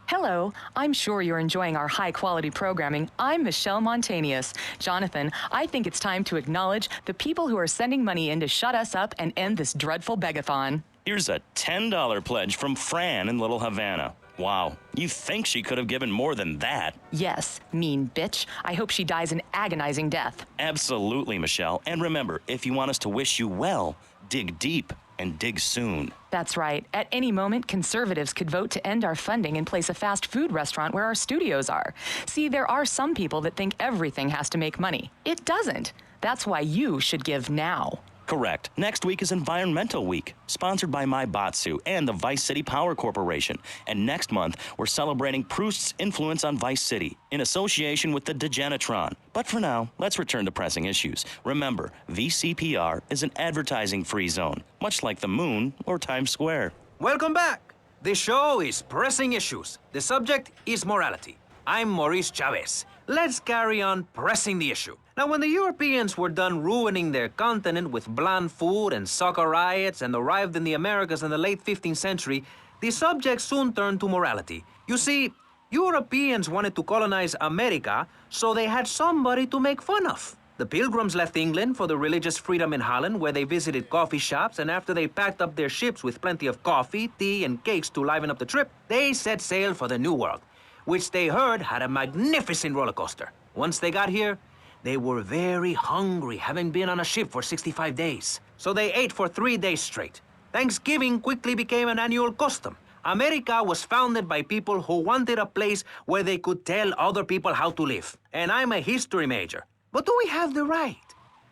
Hello, I'm sure you're enjoying our high-quality programming. I'm Michelle Montanius. Jonathan, I think it's time to acknowledge the people who are sending money in to shut us up and end this dreadful begathon. Here's a $10 pledge from Fran in Little Havana. Wow, you think she could have given more than that? Yes, mean bitch. I hope she dies an agonizing death. Absolutely, Michelle. And remember, if you want us to wish you well, dig deep and dig soon. That's right. At any moment, conservatives could vote to end our funding and place a fast food restaurant where our studios are. See, there are some people that think everything has to make money. It doesn't. That's why you should give now. Correct. Next week is Environmental Week, sponsored by Maibatsu and the Vice City Power Corporation. And next month, we're celebrating Proust's influence on Vice City in association with the Degenitron. But for now, let's return to pressing issues. Remember, VCPR is an advertising-free zone, much like the moon or Times Square. Welcome back. This show is Pressing Issues. The subject is morality. I'm Maurice Chavez. Let's carry on pressing the issue. Now, when the Europeans were done ruining their continent with bland food and soccer riots and arrived in the Americas in the late 15th century, the subject soon turned to morality. You see, Europeans wanted to colonize America, so they had somebody to make fun of. The Pilgrims left England for the religious freedom in Holland, where they visited coffee shops, and after they packed up their ships with plenty of coffee, tea, and cakes to liven up the trip, they set sail for the New World, which they heard had a magnificent roller coaster. Once they got here, they were very hungry, having been on a ship for 65 days. So they ate for 3 days straight. Thanksgiving quickly became an annual custom. America was founded by people who wanted a place where they could tell other people how to live. And I'm a history major. But do we have the right?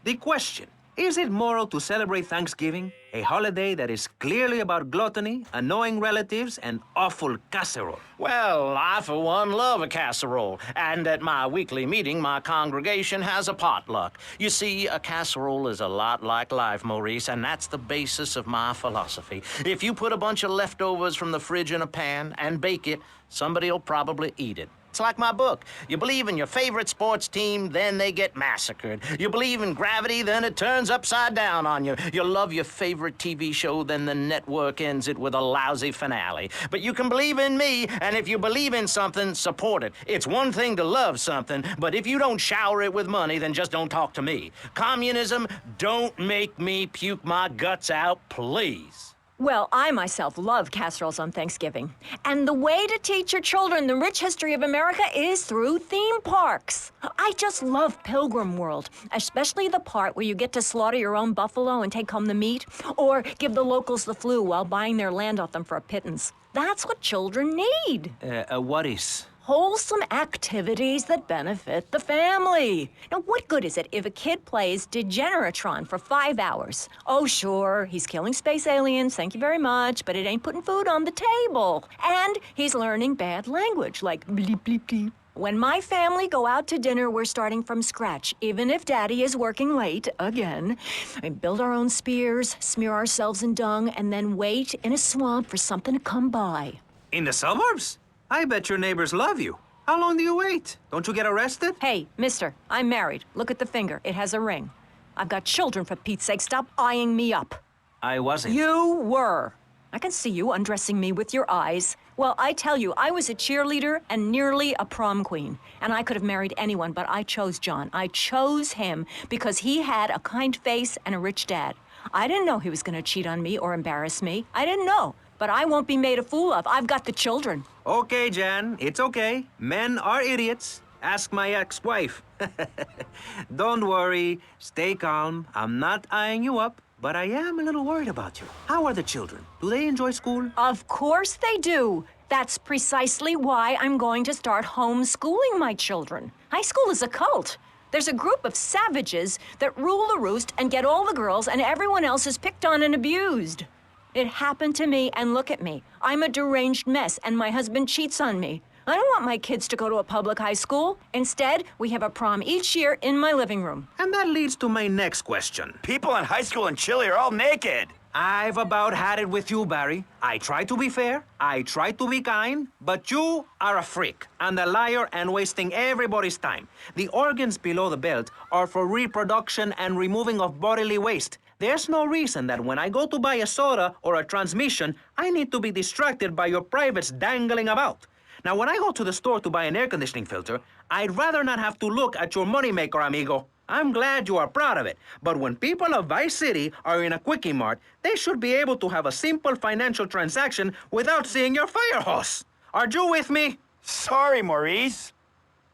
The question, is it moral to celebrate Thanksgiving, a holiday that is clearly about gluttony, annoying relatives, and awful casserole? Well, I, for one, love a casserole. And at my weekly meeting, my congregation has a potluck. You see, a casserole is a lot like life, Maurice, and that's the basis of my philosophy. If you put a bunch of leftovers from the fridge in a pan and bake it, somebody will probably eat it. It's like my book. You believe in your favorite sports team, then they get massacred. You believe in gravity, then it turns upside down on you. You love your favorite TV show, then the network ends it with a lousy finale. But you can believe in me, and if you believe in something, support it. It's one thing to love something, but if you don't shower it with money, then just don't talk to me. Communism, don't make me puke my guts out, please. Well, I myself love casseroles on Thanksgiving. And the way to teach your children the rich history of America is through theme parks. I just love Pilgrim World, especially the part where you get to slaughter your own buffalo and take home the meat, or give the locals the flu while buying their land off them for a pittance. That's what children need. What is? Wholesome activities that benefit the family. Now, what good is it if a kid plays Degeneratron for 5 hours? Oh, sure, he's killing space aliens, thank you very much, but it ain't putting food on the table. And he's learning bad language, like bleep, bleep, bleep. When my family go out to dinner, we're starting from scratch, even if Daddy is working late, again. We build our own spears, smear ourselves in dung, and then wait in a swamp for something to come by. In the suburbs? I bet your neighbors love you. How long do you wait? Don't you get arrested? Hey, mister, I'm married. Look at the finger. It has a ring. I've got children, for Pete's sake. Stop eyeing me up. I wasn't. You were. I can see you undressing me with your eyes. Well, I tell you, I was a cheerleader and nearly a prom queen. And I could have married anyone, but I chose John. I chose him because he had a kind face and a rich dad. I didn't know he was going to cheat on me or embarrass me. I didn't know. But I won't be made a fool of. I've got the children. Okay, Jan, it's okay. Men are idiots. Ask my ex-wife. Don't worry. Stay calm. I'm not eyeing you up, but I am a little worried about you. How are the children? Do they enjoy school? Of course they do. That's precisely why I'm going to start homeschooling my children. High school is a cult. There's a group of savages that rule the roost and get all the girls, and everyone else is picked on and abused. It happened to me, and look at me. I'm a deranged mess, and my husband cheats on me. I don't want my kids to go to a public high school. Instead, we have a prom each year in my living room. And that leads to my next question. People in high school in Chile are all naked. I've about had it with you, Barry. I try to be fair, I try to be kind, but you are a freak and a liar and wasting everybody's time. The organs below the belt are for reproduction and removing of bodily waste. There's no reason that when I go to buy a soda or a transmission, I need to be distracted by your privates dangling about. Now, when I go to the store to buy an air conditioning filter, I'd rather not have to look at your moneymaker, amigo. I'm glad you are proud of it, but when people of Vice City are in a Quickie Mart, they should be able to have a simple financial transaction without seeing your fire hose. Are you with me? Sorry, Maurice.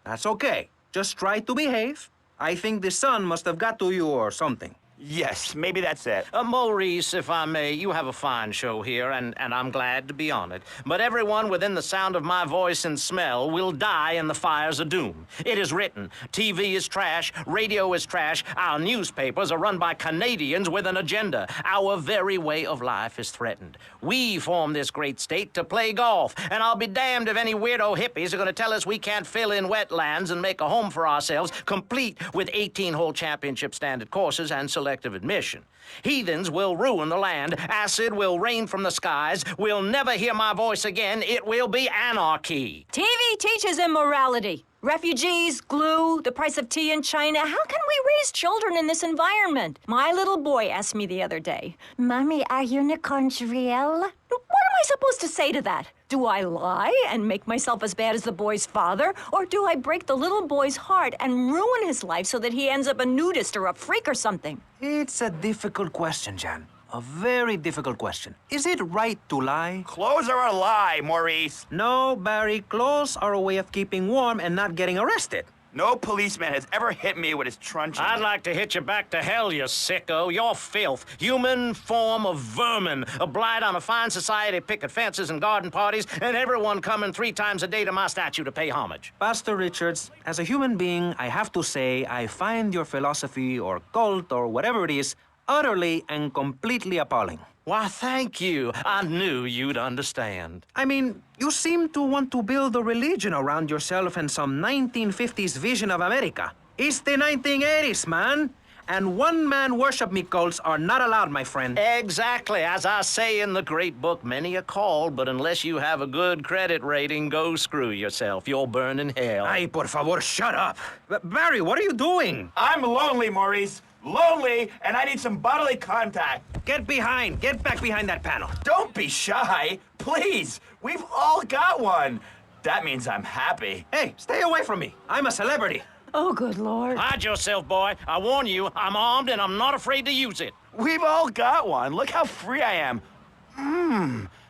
That's okay. Just try to behave. I think the sun must have got to you or something. Yes, maybe that's it. Maurice, if I may, you have a fine show here, and I'm glad to be on it. But everyone within the sound of my voice and smell will die in the fires of doom. It is written, TV is trash, radio is trash, our newspapers are run by Canadians with an agenda. Our very way of life is threatened. We formed this great state to play golf, and I'll be damned if any weirdo hippies are going to tell us we can't fill in wetlands and make a home for ourselves, complete with 18-hole championship standard courses and selective admission. Heathens will ruin the land. Acid will rain from the skies. We'll never hear my voice again. It will be anarchy. TV teaches immorality. Refugees, glue, the price of tea in China. How can we raise children in this environment? My little boy asked me the other day, Mommy, are unicorns real? What am I supposed to say to that? Do I lie and make myself as bad as the boy's father? Or do I break the little boy's heart and ruin his life so that he ends up a nudist or a freak or something? It's a difficult question, Jan. A very difficult question. Is it right to lie? Clothes are a lie, Maurice. No, Barry. Clothes are a way of keeping warm and not getting arrested. No policeman has ever hit me with his truncheon. I'd like to hit you back to hell, you sicko. You're filth. Human form of vermin. A blight on a fine society, picket fences and garden parties, and everyone coming 3 times a day to my statue to pay homage. Pastor Richards, as a human being, I have to say I find your philosophy or cult or whatever it is utterly and completely appalling. Why, thank you. I knew you'd understand. I mean, you seem to want to build a religion around yourself and some 1950s vision of America. It's the 1980s, man. And one-man worship me cults are not allowed, my friend. Exactly. As I say in the great book, many are called, but unless you have a good credit rating, go screw yourself. You'll burn in hell. Ay, por favor, shut up. Barry, what are you doing? I'm lonely, Maurice. Lonely, and I need some bodily contact. Get back behind that panel. Don't be shy. Please. We've all got one. That means I'm happy. Hey, stay away from me. I'm a celebrity. Oh, good Lord. Hide yourself, boy. I warn you, I'm armed and I'm not afraid to use it. We've all got one. Look how free I am.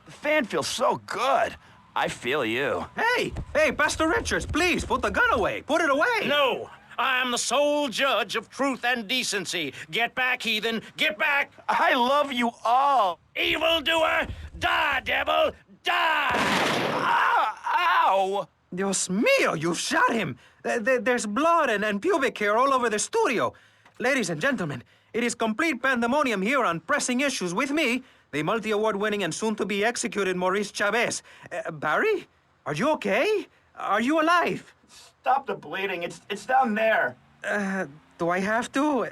The fan feels so good. I feel you. Hey, Pastor Richards, please, put the gun away. Put it away. No, I am the sole judge of truth and decency. Get back, heathen. Get back. I love you all. Evildoer, die, devil, die. Ow! Dios mío, you shot him. There's blood and pubic hair all over the studio. Ladies and gentlemen, it is complete pandemonium here on Pressing Issues with me, the multi-award winning and soon-to-be executed Maurice Chavez. Barry, are you okay? Are you alive? Stop the bleeding. It's down there. Do I have to?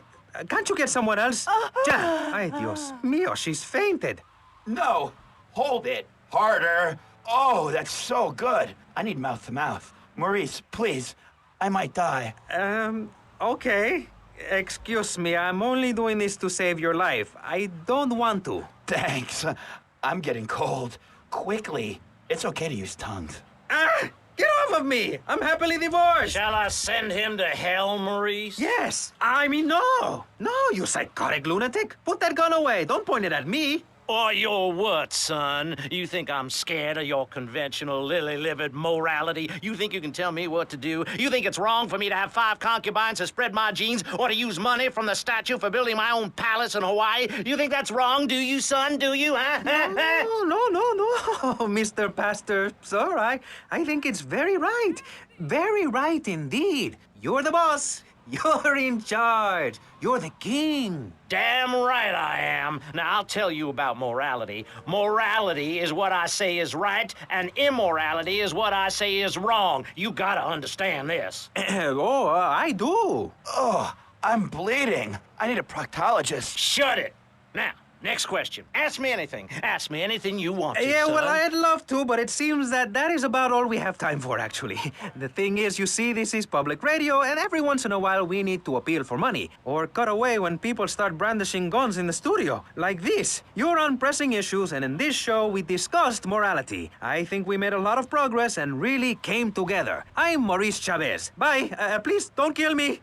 Can't you get someone else? Ay, Dios mío, she's fainted. No. Hold it. Harder. Oh, that's so good. I need mouth to mouth. Maurice, please. I might die. Okay. Excuse me, I'm only doing this to save your life. I don't want to. Thanks. I'm getting cold. Quickly. It's okay to use tongues. Get off of me! I'm happily divorced! Shall I send him to hell, Maurice? Yes! I mean, no! No, you psychotic lunatic! Put that gun away! Don't point it at me! Or your what, son? You think I'm scared of your conventional lily-livered morality? You think you can tell me what to do? You think it's wrong for me to have 5 concubines to spread my genes or to use money from the statue for building my own palace in Hawaii? You think that's wrong, do you, son? Do you, huh? No, Mr. Pastor, sir, I think it's very right. Very right indeed. You're the boss. You're in charge. You're the king. Damn right I am. Now, I'll tell you about morality. Morality is what I say is right, and immorality is what I say is wrong. You gotta understand this. I do. Oh, I'm bleeding. I need a proctologist. Shut it. Now, next question. Ask me anything. Ask me anything you want to, Yeah, son. well, I'd love to, but it seems that is about all we have time for, actually. The thing is, you see, this is public radio, and every once in a while we need to appeal for money. Or cut away when people start brandishing guns in the studio. Like this. You're on Pressing Issues, and in this show we discussed morality. I think we made a lot of progress and really came together. I'm Maurice Chavez. Bye. Please, don't kill me.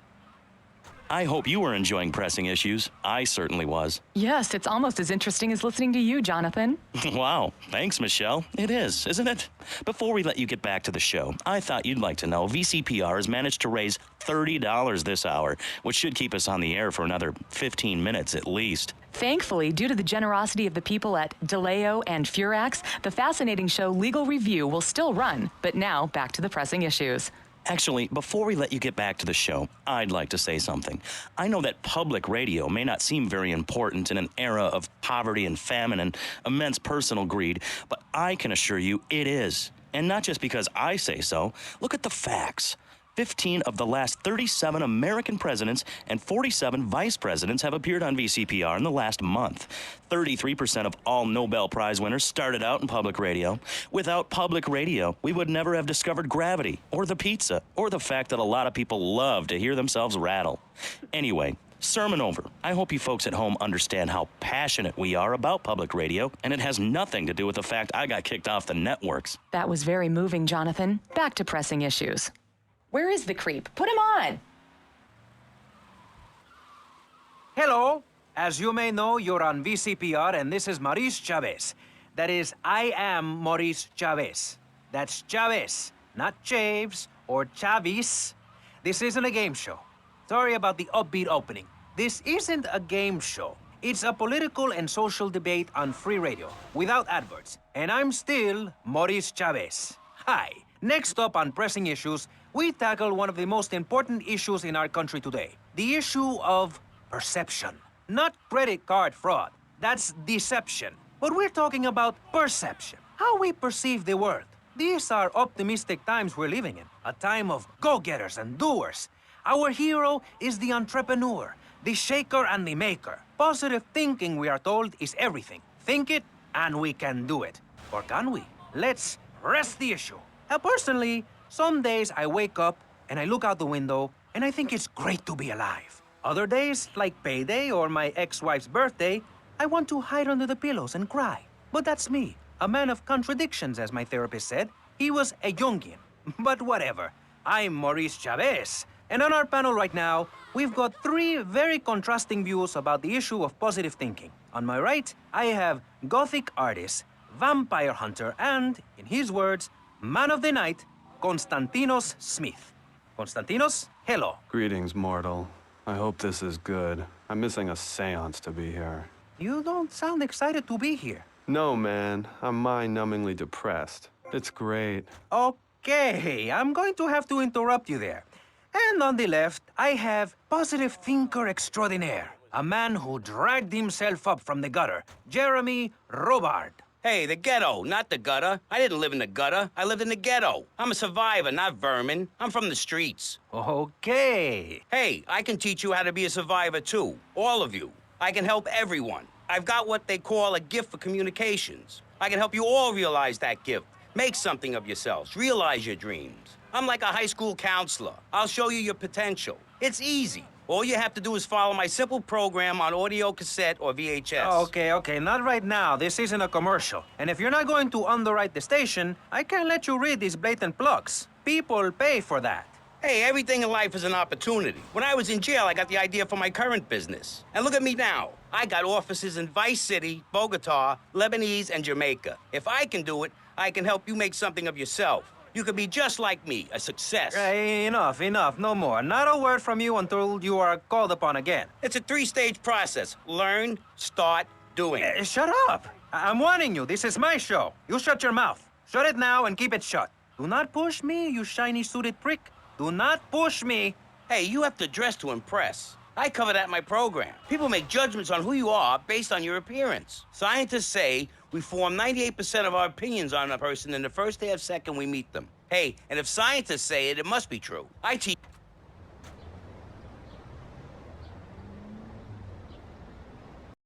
I hope you were enjoying Pressing Issues. I certainly was. Yes, it's almost as interesting as listening to you, Jonathan. Wow. Thanks, Michelle. It is, isn't it? Before we let you get back to the show, I thought you'd like to know VCPR has managed to raise $30 this hour, which should keep us on the air for another 15 minutes at least. Thankfully, due to the generosity of the people at DeLeo and Furax, the fascinating show Legal Review will still run. But now, back to the Pressing Issues. Actually, before we let you get back to the show, I'd like to say something. I know that public radio may not seem very important in an era of poverty and famine and immense personal greed, but I can assure you it is. And not just because I say so. Look at the facts. 15 of the last 37 American presidents and 47 vice presidents have appeared on VCPR in the last month. 33% of all Nobel Prize winners started out in public radio. Without public radio, we would never have discovered gravity, or the pizza, or the fact that a lot of people love to hear themselves rattle. Anyway, sermon over. I hope you folks at home understand how passionate we are about public radio, and it has nothing to do with the fact I got kicked off the networks. That was very moving, Jonathan. Back to pressing issues. Where is the creep? Put him on! Hello. As you may know, you're on VCPR, and this is Maurice Chavez. That is, I am Maurice Chavez. That's Chavez, not Chaves or Chavis. This isn't a game show. Sorry about the upbeat opening. This isn't a game show. It's a political and social debate on free radio, without adverts. And I'm still Maurice Chavez. Hi. Next up on Pressing Issues, we tackle one of the most important issues in our country today. The issue of perception. Not credit card fraud. That's deception. But we're talking about perception. How we perceive the world. These are optimistic times we're living in. A time of go-getters and doers. Our hero is the entrepreneur, the shaker and the maker. Positive thinking, we are told, is everything. Think it, and we can do it. Or can we? Let's press the issue. Personally, some days I wake up and I look out the window and I think it's great to be alive. Other days, like payday or my ex-wife's birthday, I want to hide under the pillows and cry. But that's me, a man of contradictions, as my therapist said. He was a Jungian. But whatever. I'm Maurice Chavez. And on our panel right now, we've got three very contrasting views about the issue of positive thinking. On my right, I have Gothic artist, vampire hunter, and, in his words, man of the night, Konstantinos Smith. Konstantinos, hello. Greetings, mortal. I hope this is good. I'm missing a seance to be here. You don't sound excited to be here. No, man. I'm mind-numbingly depressed. It's great. Okay, I'm going to have to interrupt you there. And on the left, I have positive thinker extraordinaire, a man who dragged himself up from the gutter, Jeremy Robard. Hey, the ghetto, not the gutter. I didn't live in the gutter. I lived in the ghetto. I'm a survivor, not vermin. I'm from the streets. Okay. Hey, I can teach you how to be a survivor, too. All of you. I can help everyone. I've got what they call a gift for communications. I can help you all realize that gift. Make something of yourselves. Realize your dreams. I'm like a high school counselor. I'll show you your potential. It's easy. All you have to do is follow my simple program on audio cassette or VHS. Okay, not right now. This isn't a commercial. And if you're not going to underwrite the station, I can't let you read these blatant plugs. People pay for that. Hey, everything in life is an opportunity. When I was in jail, I got the idea for my current business. And look at me now. I got offices in Vice City, Bogota, Lebanese, and Jamaica. If I can do it, I can help you make something of yourself. You could be just like me, a success. Enough, no more. Not a word from you until you are called upon again. It's a 3-stage process. Learn, start, doing. Shut up. I'm warning you, this is my show. You shut your mouth. Shut it now and keep it shut. Do not push me, you shiny suited prick. Do not push me. Hey, you have to dress to impress. I cover that in my program. People make judgments on who you are based on your appearance. Scientists say we form 98% of our opinions on a person in the first half second we meet them. Hey, and if scientists say it, it must be true. I teach